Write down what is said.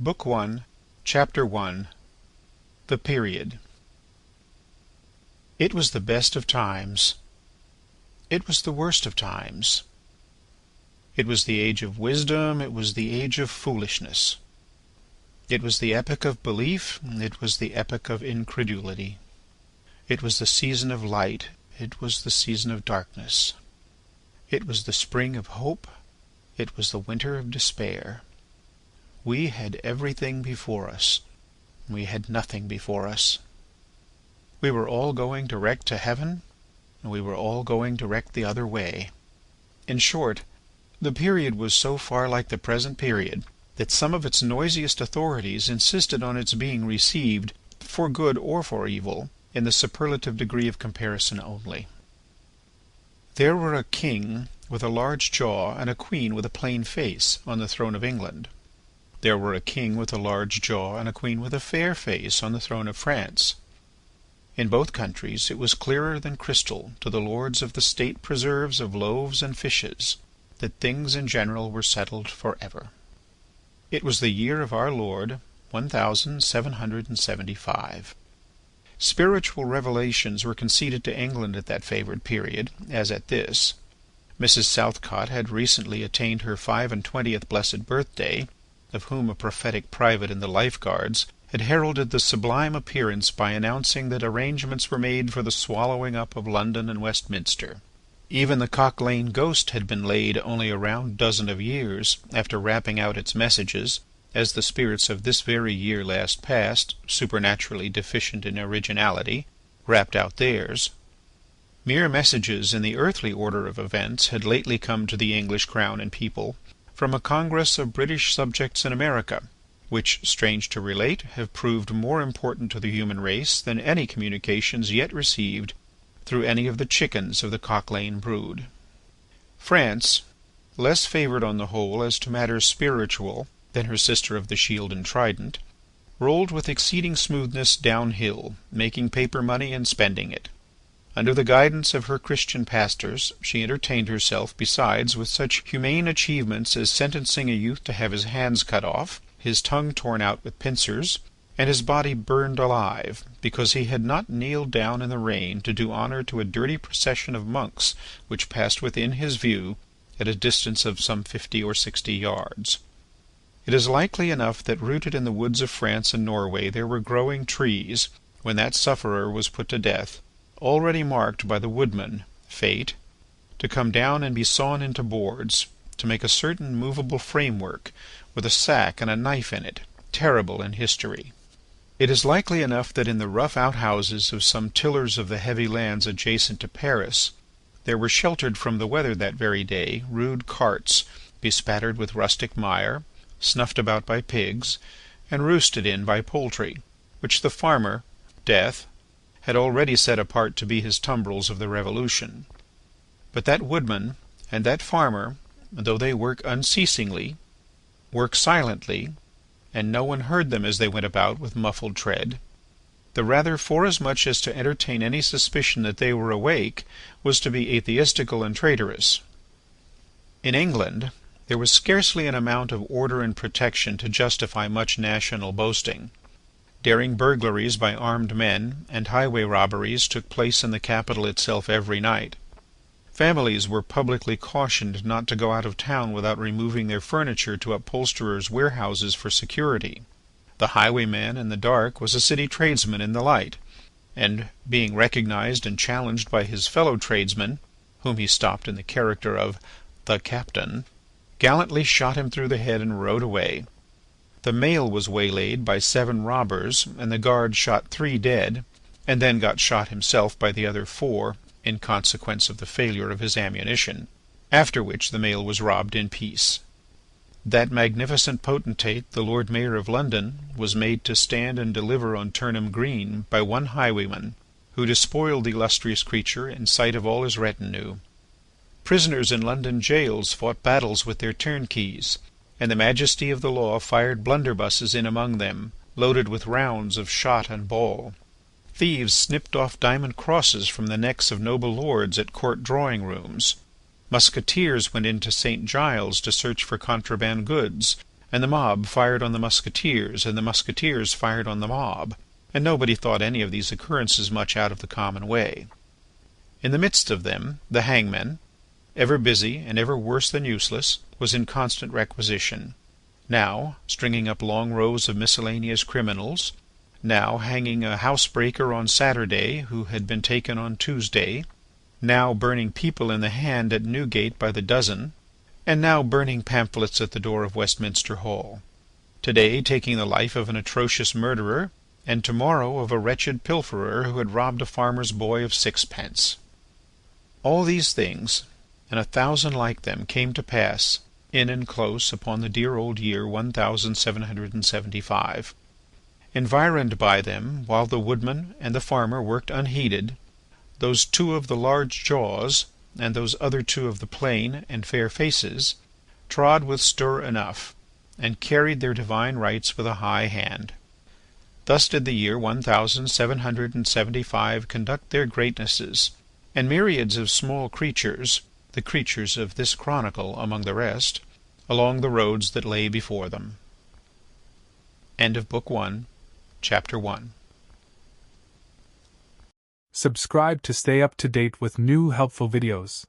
Book 1, Chapter 1. The Period. It was the best of times. It was the worst of times. It was the age of wisdom. It was the age of foolishness. It was the epoch of belief. It was the epoch of incredulity. It was the season of light. It was the season of darkness. It was the spring of hope. It was the winter of despair. We had everything before us. We had nothing before us. We were all going direct to heaven, and we were all going direct the other way. In short, the period was so far like the present period that some of its noisiest authorities insisted on its being received, for good or for evil, in the superlative degree of comparison only. There were a king with a large jaw and a queen with a plain face on the throne of England. There were a king with a large jaw and a queen with a fair face on the throne of France. In both countries it was clearer than crystal to the lords of the state preserves of loaves and fishes that things in general were settled for ever. It was the year of our Lord 1775. Spiritual revelations were conceded to England at that favoured period, as at this. Mrs. Southcott had recently attained her 25th blessed birthday, of whom a prophetic private in the Life Guards had heralded the sublime appearance by announcing that arrangements were made for the swallowing up of London and Westminster. Even the Cock Lane ghost had been laid only a round dozen of years after rapping out its messages, as the spirits of this very year last past, supernaturally deficient in originality, rapped out theirs. Mere messages in the earthly order of events had lately come to the English crown and people from a congress of British subjects in America, which, strange to relate, have proved more important to the human race than any communications yet received through any of the chickens of the Cock Lane brood. France, less favoured on the whole as to matters spiritual than her sister of the Shield and Trident, rolled with exceeding smoothness downhill, making paper money and spending it. Under the guidance of her Christian pastors she entertained herself besides with such humane achievements as sentencing a youth to have his hands cut off, his tongue torn out with pincers, and his body burned alive, because he had not kneeled down in the rain to do honour to a dirty procession of monks which passed within his view at a distance of some 50 or 60 yards. It is likely enough that rooted in the woods of France and Norway there were growing trees, when that sufferer was put to death, already marked by the woodman, Fate, to come down and be sawn into boards, to make a certain movable framework with a sack and a knife in it, terrible in history. It is likely enough that in the rough outhouses of some tillers of the heavy lands adjacent to Paris there were sheltered from the weather that very day rude carts, bespattered with rustic mire, snuffed about by pigs, and roosted in by poultry, which the farmer, Death, had already set apart to be his tumbrils of the Revolution. But that woodman and that farmer, though they work unceasingly, work silently, and no one heard them as they went about with muffled tread. The rather forasmuch as to entertain any suspicion that they were awake was to be atheistical and traitorous. In England there was scarcely an amount of order and protection to justify much national boasting. Daring burglaries by armed men and highway robberies took place in the capital itself every night. Families were publicly cautioned not to go out of town without removing their furniture to upholsterers' warehouses for security. The highwayman in the dark was a city tradesman in the light, and, being recognized and challenged by his fellow tradesmen, whom he stopped in the character of the Captain, gallantly shot him through the head and rode away. The mail was waylaid by 7 robbers, and the guard shot 3 dead, and then got shot himself by the other 4 in consequence of the failure of his ammunition, after which the mail was robbed in peace. That magnificent potentate, the Lord Mayor of London, was made to stand and deliver on Turnham Green by one highwayman, who despoiled the illustrious creature in sight of all his retinue. Prisoners in London jails fought battles with their turnkeys, and the majesty of the law fired blunderbusses in among them, loaded with rounds of shot and ball. Thieves snipped off diamond crosses from the necks of noble lords at court drawing-rooms. Musketeers went into St. Giles to search for contraband goods, and the mob fired on the musketeers, and the musketeers fired on the mob, and nobody thought any of these occurrences much out of the common way. In the midst of them the hangman, ever busy and ever worse than useless, was in constant requisition, now stringing up long rows of miscellaneous criminals, now hanging a housebreaker on Saturday who had been taken on Tuesday, now burning people in the hand at Newgate by the dozen, and now burning pamphlets at the door of Westminster Hall. To-day taking the life of an atrocious murderer, and to-morrow of a wretched pilferer who had robbed a farmer's boy of sixpence. All these things, and 1,000 like them, came to pass in and close upon the dear old year 1775. Environed by them, while the woodman and the farmer worked unheeded, those 2 of the large jaws, and those other 2 of the plain and fair faces, trod with stir enough, and carried their divine rights with a high hand. Thus did the year 1775 conduct their greatnesses, and myriads of small creatures, the creatures of this chronicle among the rest, along the roads that lay before them. End of Book 1, Chapter 1. Subscribe to stay up to date with new helpful videos.